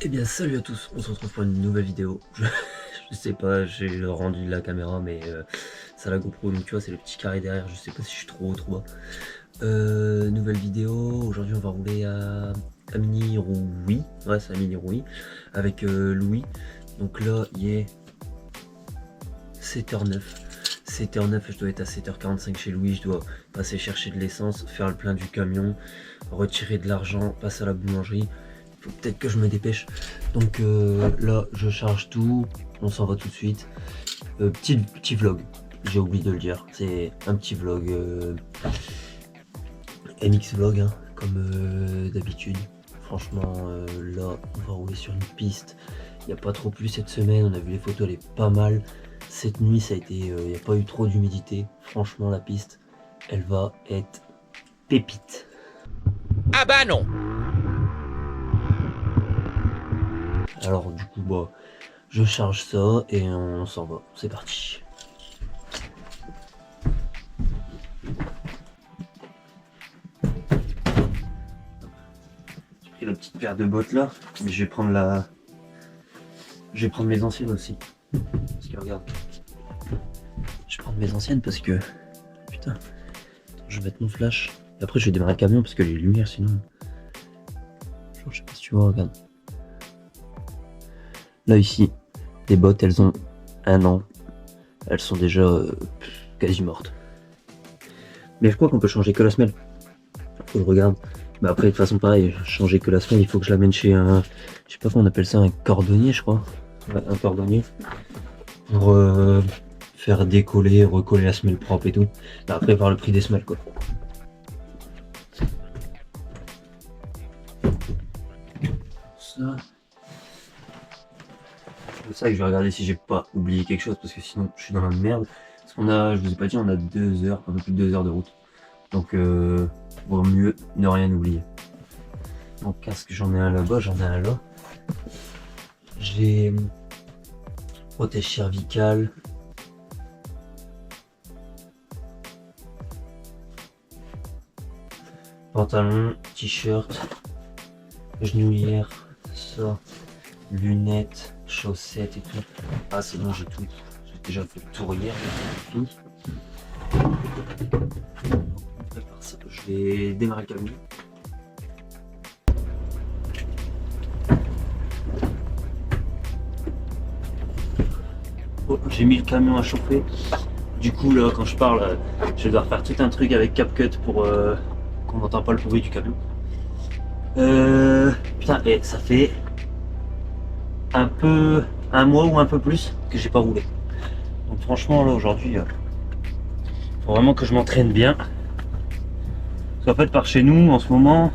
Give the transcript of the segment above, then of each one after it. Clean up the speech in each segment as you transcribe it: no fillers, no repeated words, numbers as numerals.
Eh bien salut à tous, on se retrouve pour une nouvelle vidéo. Je sais pas, j'ai le rendu de la caméra mais ça la GoPro donc tu vois c'est le petit carré derrière, je sais pas si je suis trop haut trop bas. Nouvelle vidéo, aujourd'hui on va rouler à Mini Rouy, ouais c'est à Mini Rouy, avec Louis. Donc là il est 7h09, 7h09 je dois être à 7h45 chez Louis, je dois passer chercher de l'essence, faire le plein du camion, retirer de l'argent, passer à la boulangerie. Faut peut-être que je me dépêche. Donc là, je charge tout. On s'en va tout de suite. Petit vlog. J'ai oublié de le dire. C'est un petit vlog. MX vlog, hein, comme d'habitude. Franchement, là, on va rouler sur une piste. Il n'y a pas trop plu cette semaine. On a vu les photos, elle est pas mal. Cette nuit, ça a été. Il n'y a pas eu trop d'humidité. Franchement, la piste, elle va être pépite. Ah bah non. Alors du coup bah je charge ça et on s'en va, c'est parti. J'ai pris la petite paire de bottes là, mais je vais prendre mes anciennes aussi. Parce que regarde. Je vais prendre mes anciennes parce que. Putain. Je vais mettre mon flash. Et après je vais démarrer le camion parce que les lumières sinon. Genre, je sais pas si tu vois, regarde. Là ici, les bottes elles ont 1 an. Elles sont déjà quasi mortes. Mais je crois qu'on peut changer que la semelle. Faut que je regarde. Mais après de toute façon pareil, changer que la semelle, il faut que je l'amène chez un. Je sais pas comment on appelle ça, un cordonnier je crois. Ouais, un cordonnier. Pour faire décoller, recoller la semelle propre et tout. Mais après voir le prix des semelles quoi. Ça. C'est ça que je vais regarder si j'ai pas oublié quelque chose parce que sinon je suis dans la merde. Parce qu'on a, je vous ai pas dit, on a 2 heures, un peu plus de 2 heures de route. Donc vaut mieux ne rien oublier. Mon casque, j'en ai un là-bas, j'en ai un là. J'ai protège cervicale. Pantalon, t-shirt, genouillère, ça, lunettes, chaussettes et tout. Ah c'est bon, j'ai tout. J'ai déjà fait le tour hier, j'ai tout. On prépare ça. Je vais démarrer le camion. Oh, j'ai mis le camion à chauffer. Du coup là quand je parle, je vais devoir faire tout un truc avec CapCut pour qu'on n'entend pas le bruit du camion. Putain, et ça fait un mois ou un peu plus que j'ai pas roulé. Donc franchement là aujourd'hui, faut vraiment que je m'entraîne bien. Parce qu'en fait par chez nous en ce moment,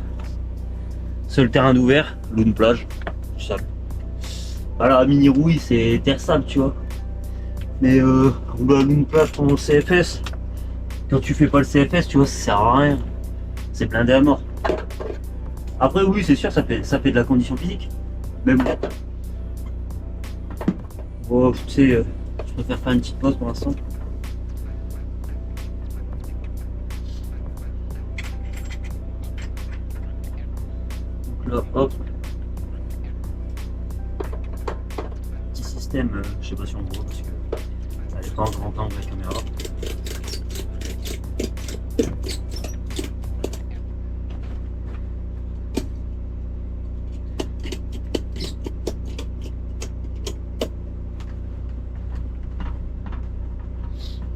seul terrain d'ouvert, l'une plage, du sable. Voilà, à Mini Rouy c'est terre sable tu vois. Mais rouler à l'une plage pendant le CFS, quand tu fais pas le CFS tu vois ça sert à rien. C'est blindé à mort. Après oui c'est sûr ça fait de la condition physique. Mais bon. Bon tu sais, je préfère faire une petite pause pour l'instant. Donc là hop. Petit système, je sais pas si on voit parce que elle est pas en grand angle la caméra.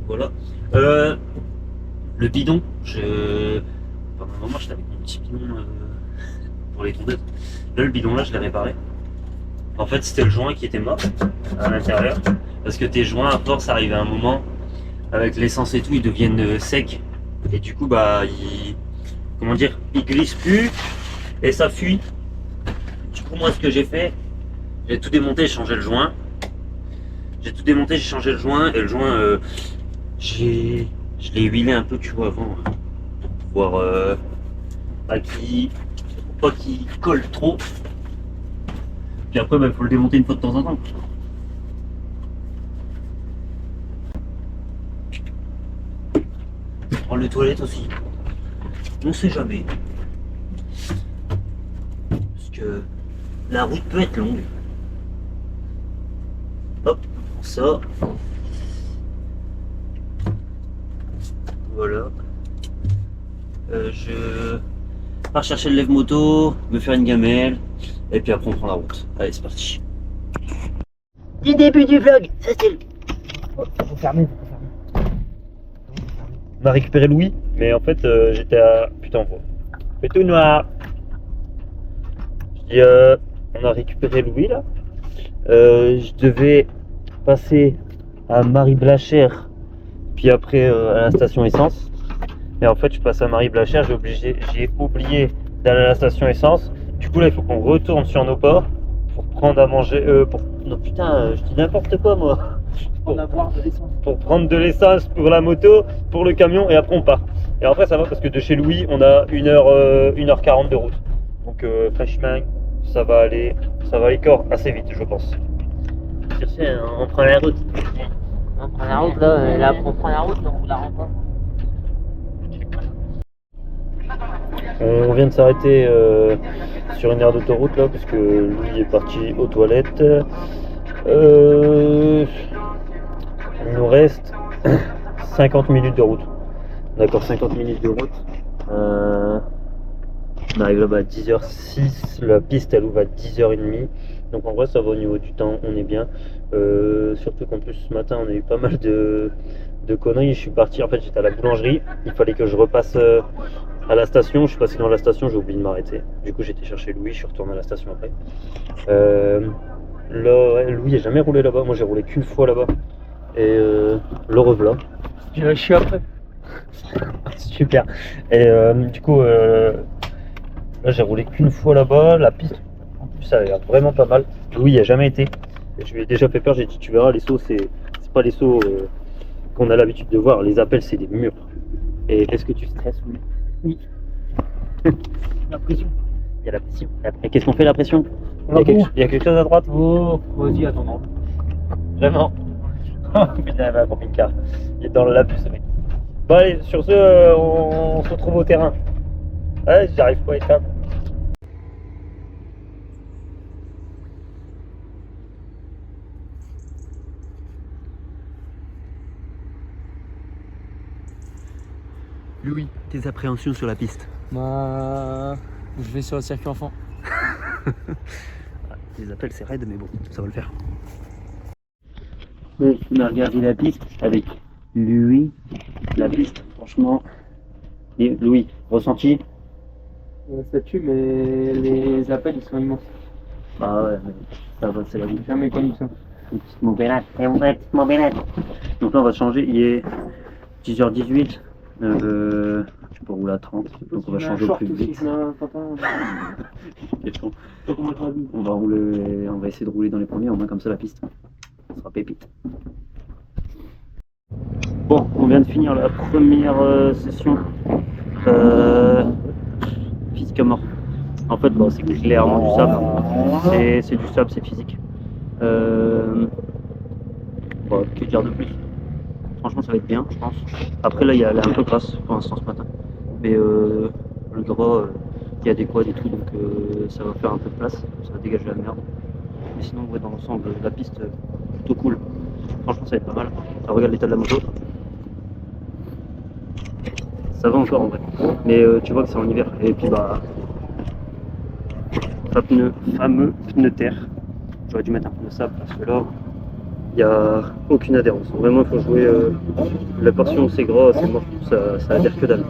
Voilà. Le bidon, pendant un moment j'étais avec mon petit bidon pour les tondeuses. Là le bidon là je l'ai réparé. En fait c'était le joint qui était mort à l'intérieur. Parce que tes joints à force arrivé à un moment, avec l'essence et tout, ils deviennent secs. Et du coup bah comment dire, ils glissent plus et ça fuit. Du coup moi ce que j'ai fait, j'ai tout démonté, j'ai changé le joint. J'ai tout démonté, j'ai changé le joint et le joint je l'ai huilé un peu tu vois avant pour pouvoir pas qu'il colle trop. Puis après il faut le démonter une fois de temps en temps. Prendre les toilettes aussi. On sait jamais. Parce que la route peut être longue. Hop, on prend ça. Voilà. Je pars chercher le lève-moto, me faire une gamelle, et puis après on prend la route. Allez, c'est parti. Du début du vlog, ça c'est le... Faut fermer. On a récupéré Louis, mais en fait j'étais à... Putain, fait tout noir. Je dis, on a récupéré Louis là. Je devais passer à Marie-Blachère, puis après à la station essence. Et en fait je passe à Marie-Blachère, j'ai oublié d'aller à la station essence. Du coup là il faut qu'on retourne sur nos ports pour prendre à manger. Non putain, je dis n'importe quoi moi. Pour prendre de l'essence pour la moto, pour le camion, et après on part. Et après ça va parce que de chez Louis on a 1h40 de route. Donc franchement ça va aller corps assez vite je pense. Sur ce, on prend la route. On prend la route là, là on prend la route, donc on la rend pas. On vient de s'arrêter sur une aire d'autoroute là parce que Louis est parti aux toilettes. Il nous reste 50 minutes de route. D'accord, 50 minutes de route. On arrive là-bas à 10h06. La piste elle ouvre à 10h30. Donc en vrai ça va au niveau du temps, on est bien. Surtout qu'en plus ce matin on a eu pas mal de conneries. Je suis parti, en fait j'étais à la boulangerie. Il fallait que je repasse à la station. Je suis passé dans la station, j'ai oublié de m'arrêter. Du coup j'étais chercher Louis, je suis retourné à la station après. Là, ouais, Louis n'a jamais roulé là-bas. Moi j'ai roulé qu'une fois là-bas. Et le revoilà. Je suis après. Super. Et du coup, là j'ai roulé qu'une fois là-bas. La piste, en plus, ça a l'air vraiment pas mal. Louis il a jamais été. Et je lui ai déjà fait peur. J'ai dit, tu verras, les sauts, c'est pas les sauts qu'on a l'habitude de voir. Les appels, c'est des murs. Et est-ce que tu stresses, Louis? Oui. La pression. Il y a la pression. Et qu'est-ce qu'on fait la pression? On va Il y a quelque chose à droite? Oh, vas-y, attends. Vraiment? Oh putain, il va pour une carte. Il est dans le lapus, ce mec. Bon, allez, sur ce, on se retrouve au terrain. Ouais, j'arrive pas à éteindre. Louis, tes appréhensions sur la piste? Bah, je vais sur le circuit enfant. Les appels c'est raide mais bon, ça va le faire. On a regardé la piste avec Louis. La piste, franchement. Et Louis, ressenti? Ça tue, mais les appels ils sont immenses. Bah ouais, mais ça va, c'est la vie. J'ai jamais connu ça. Une petite mobilette, Donc là on va changer, il est 10h18. Tu peux rouler à 30, donc on va changer au plus vite. On va rouler, on va essayer de rouler dans les premiers, au moins comme ça la piste. Ça sera pépite. Bon, on vient de finir la première session physique à mort. En fait, bon, c'est clairement du sable. C'est du sable, c'est physique. Bon, que dire de plus? Franchement, ça va être bien, je pense. Après, là, elle est un peu grasse pour l'instant ce matin. Mais le gras, il y a des quads et tout, donc ça va faire un peu de place. Ça va dégager la merde. Mais sinon, ouais, dans l'ensemble, la piste, plutôt cool. Franchement, ça va être pas mal. Alors, regarde l'état de la moto. Ça va encore en vrai. Mais tu vois que c'est en hiver. Et puis, bah. Fameux pneu terre. J'aurais dû mettre un pneu sable parce que là. Il n'y a aucune adhérence. Vraiment, il faut jouer la portion où c'est gras, c'est mort, ça adhère que dalle.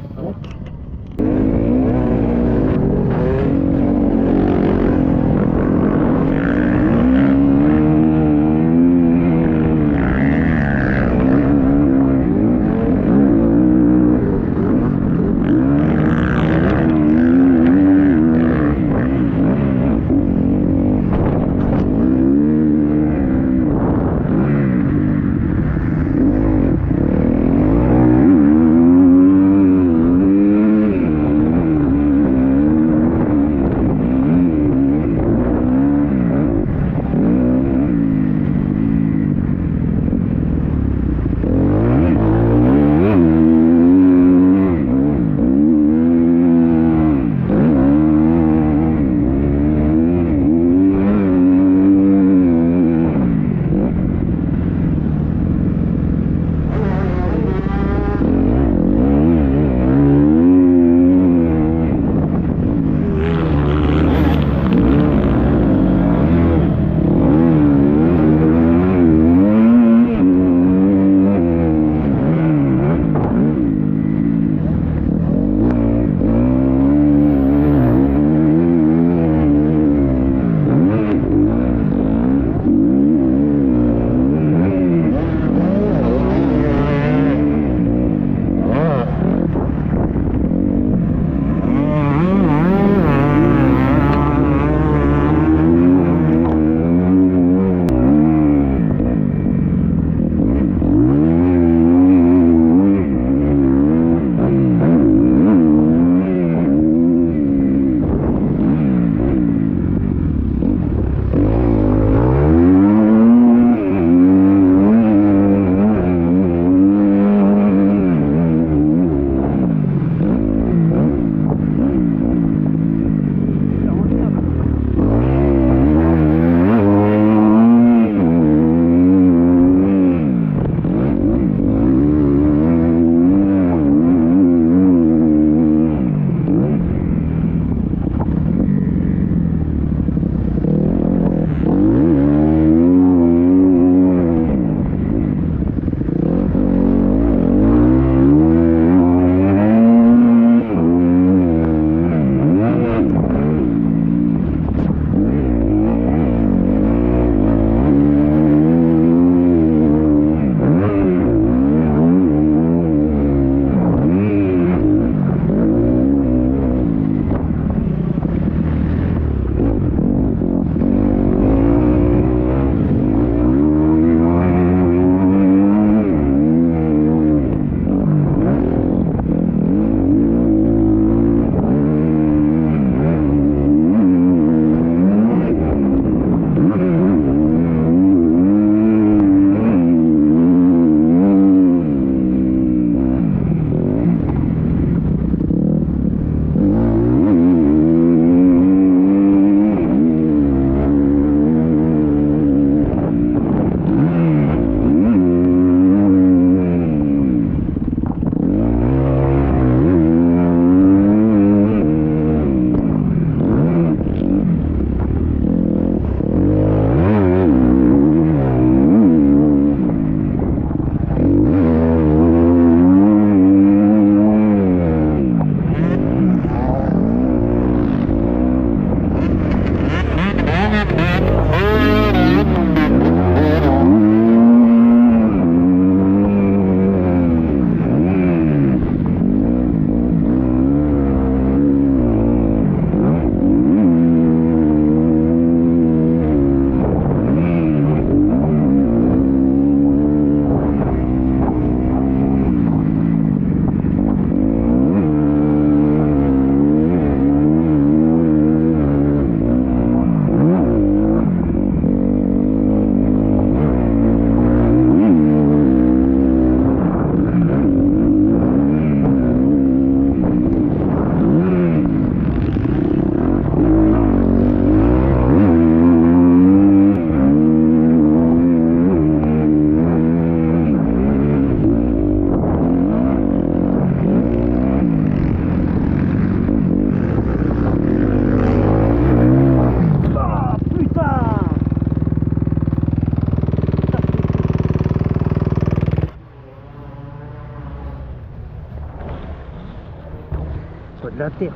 Soit de la terre.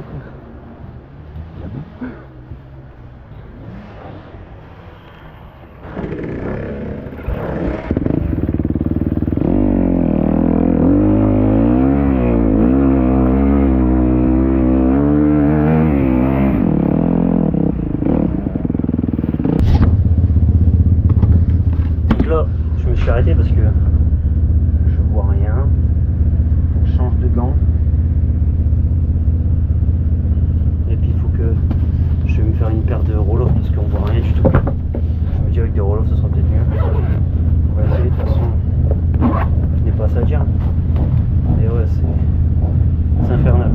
Donc là, je me suis arrêté parce que je vois rien. Je change de gants. Et puis il faut que je vais me faire une paire de roll-off parce qu'on voit rien du tout. Je me dis avec des roll-off ce sera peut-être mieux. On va essayer, de toute façon je n'ai pas ça à dire. Mais ouais, c'est infernal.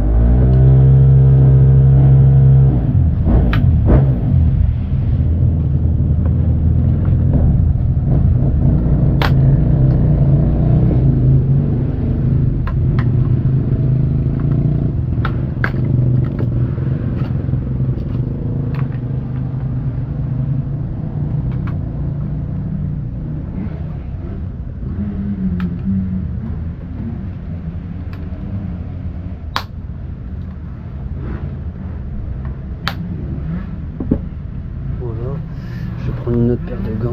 Je vais prendre une autre paire de gants.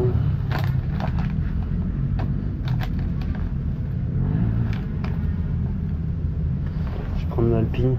Je vais prendre ma alpine.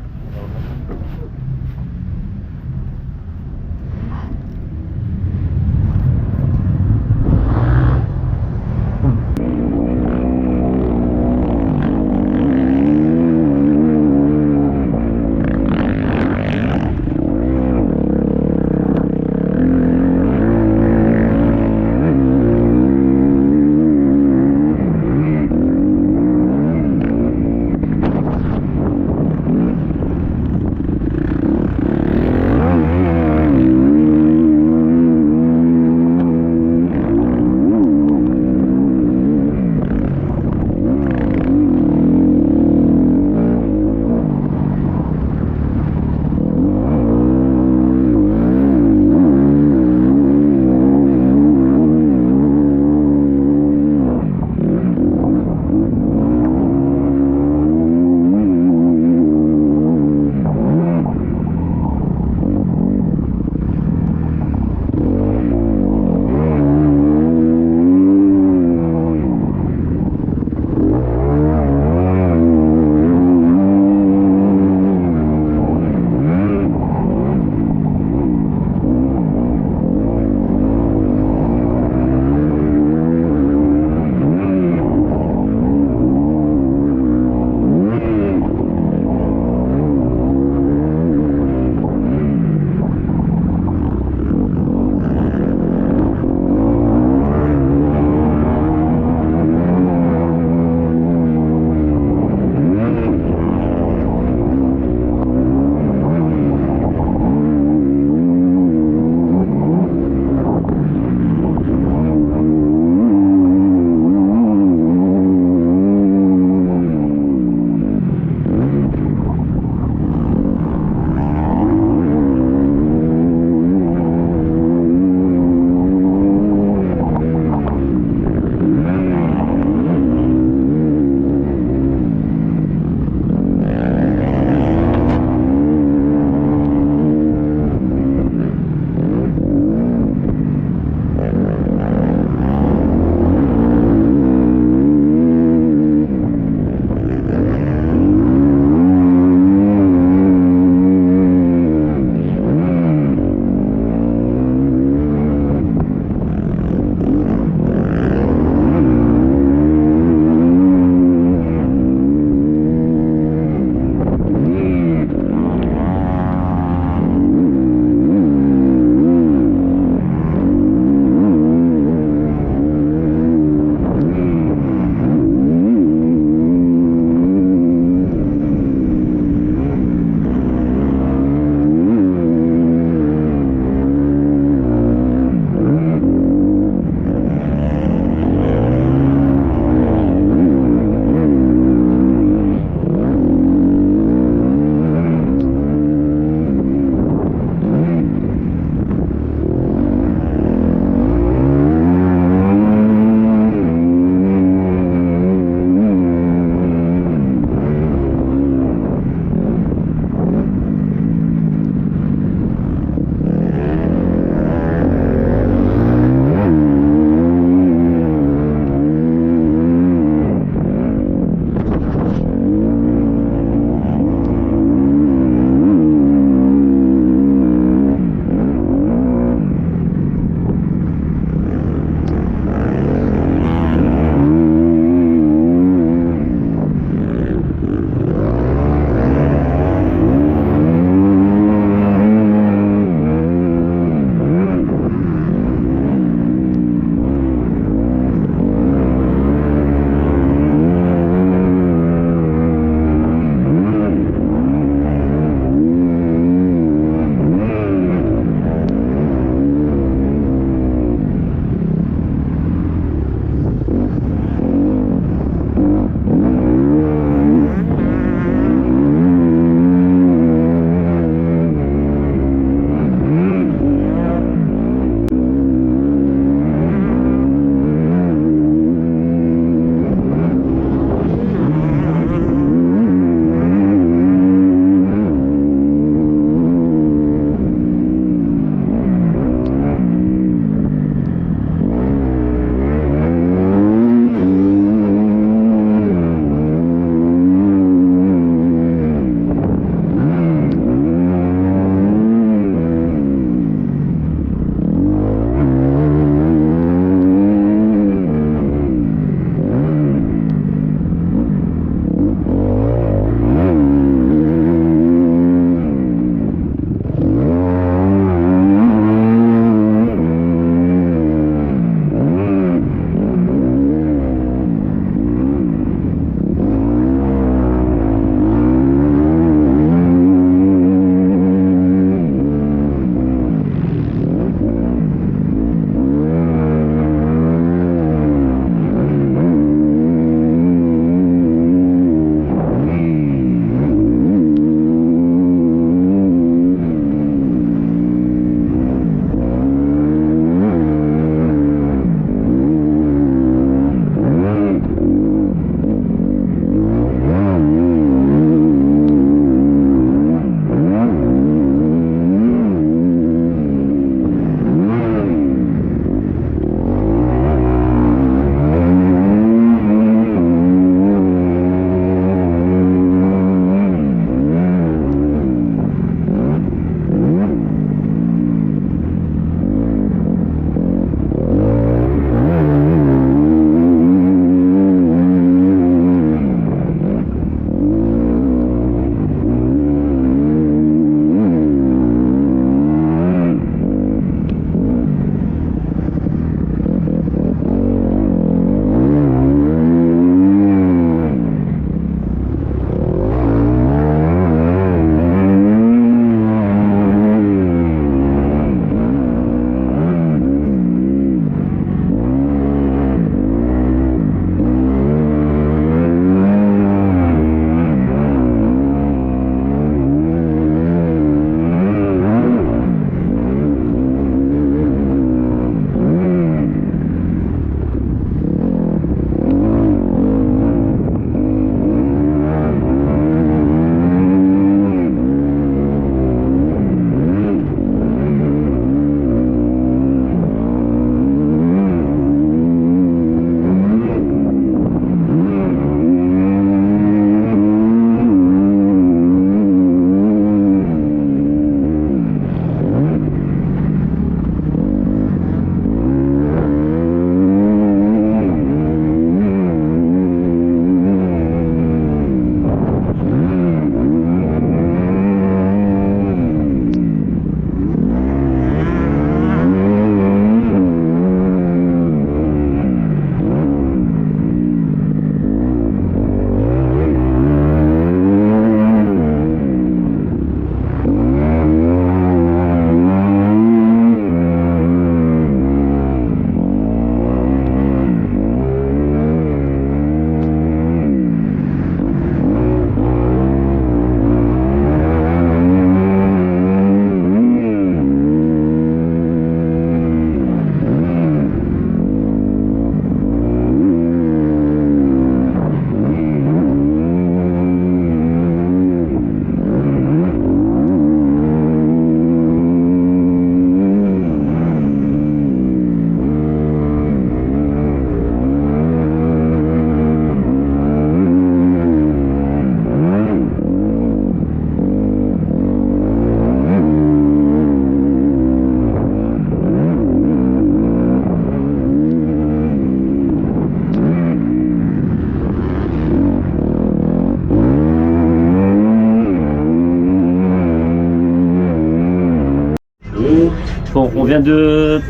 On vient de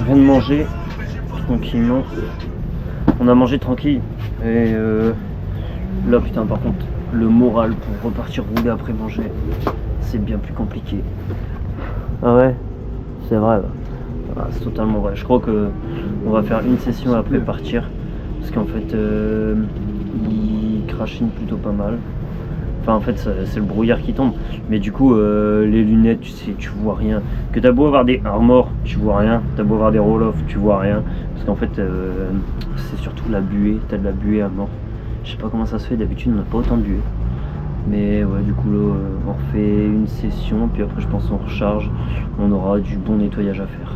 manger tranquillement. On a mangé tranquille. Et là, putain, par contre, le moral pour repartir rouler après manger, c'est bien plus compliqué. Ah ouais, c'est vrai. Ah, c'est totalement vrai. Je crois que on va faire une session après partir. Parce qu'en fait, il crachine plutôt pas mal. Enfin, en fait, c'est le brouillard qui tombe. Mais du coup, les lunettes, tu vois rien. Que t'as beau avoir des armors, tu vois rien. T'as beau avoir des roll-off, tu vois rien. Parce qu'en fait, c'est surtout la buée. T'as de la buée à mort. Je sais pas comment ça se fait. D'habitude, on n'a pas autant de buée. Mais ouais, du coup, là, on refait une session. Puis après, je pense qu'on recharge. On aura du bon nettoyage à faire.